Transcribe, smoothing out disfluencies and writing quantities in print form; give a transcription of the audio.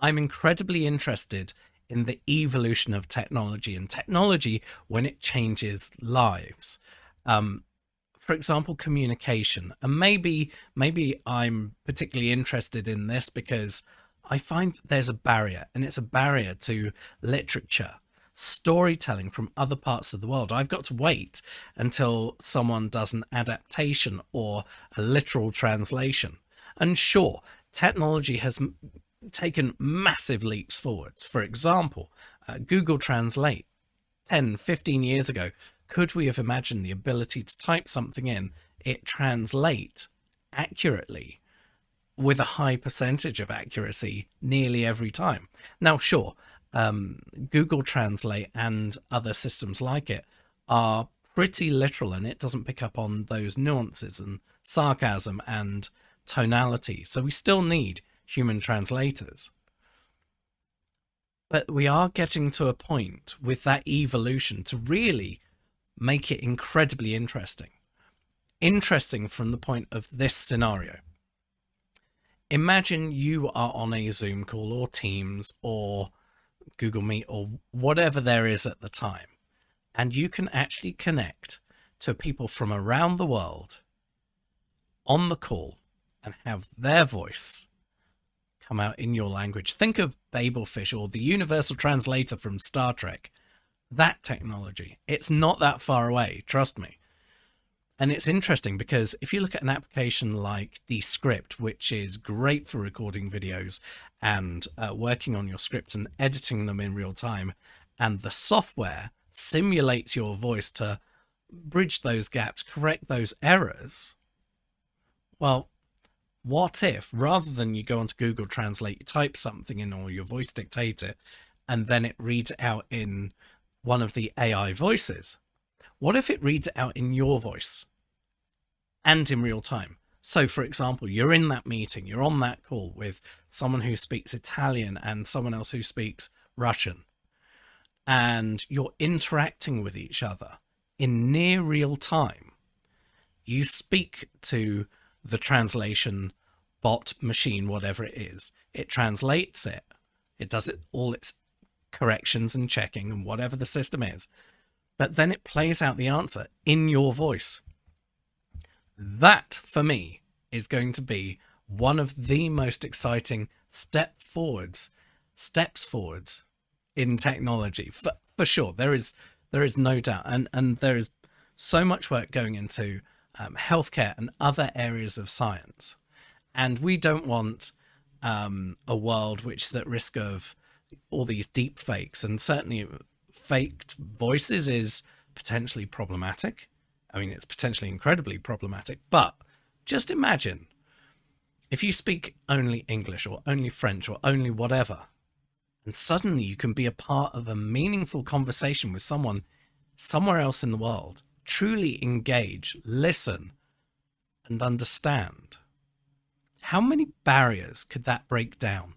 I'm incredibly interested in the evolution of technology and technology when it changes lives. Um, for example, communication. And maybe I'm particularly interested in this because I find that there's a barrier, and it's a barrier to literature, storytelling from other parts of the world. I've got to wait until someone does an adaptation or a literal translation. And sure, technology has taken massive leaps forwards. For example, Google Translate 10, 15 years ago, could we have imagined the ability to type something in, it translate accurately with a high percentage of accuracy nearly every time? Now, sure, Google Translate and other systems like it are pretty literal, and it doesn't pick up on those nuances and sarcasm and tonality. So we still need human translators. But we are getting to a point with that evolution to really make it incredibly interesting. Interesting from the point of this scenario. Imagine you are on a Zoom call or Teams or Google Meet or whatever there is at the time, and you can actually connect to people from around the world on the call and have their voice come out in your language. Think of Babelfish or the Universal Translator from Star Trek. That technology, it's not that far away, trust me. And it's interesting because if you look at an application like Descript, which is great for recording videos and working on your scripts and editing them in real time, and the software simulates your voice to bridge those gaps, correct those errors, well, what if rather than you go onto Google Translate, you type something in or your voice dictate it, and then it reads it out in one of the AI voices? What if it reads it out in your voice and in real time? So, for example, you're in that meeting, you're on that call with someone who speaks Italian and someone else who speaks Russian, and you're interacting with each other in near real time. You speak to the translation bot machine, whatever it is. It translates it. It does it all its corrections and checking and whatever the system is. But then it plays out the answer in your voice. That, for me, is going to be one of the most exciting steps forwards in technology, for sure. There is no doubt, and there is so much work going into healthcare and other areas of science, and we don't want a world which is at risk of all these deep fakes, and certainly faked voices is potentially problematic. I mean, it's potentially incredibly problematic, but just imagine if you speak only English or only French or only whatever, and suddenly you can be a part of a meaningful conversation with someone somewhere else in the world, truly engage, listen, and understand. How many barriers could that break down?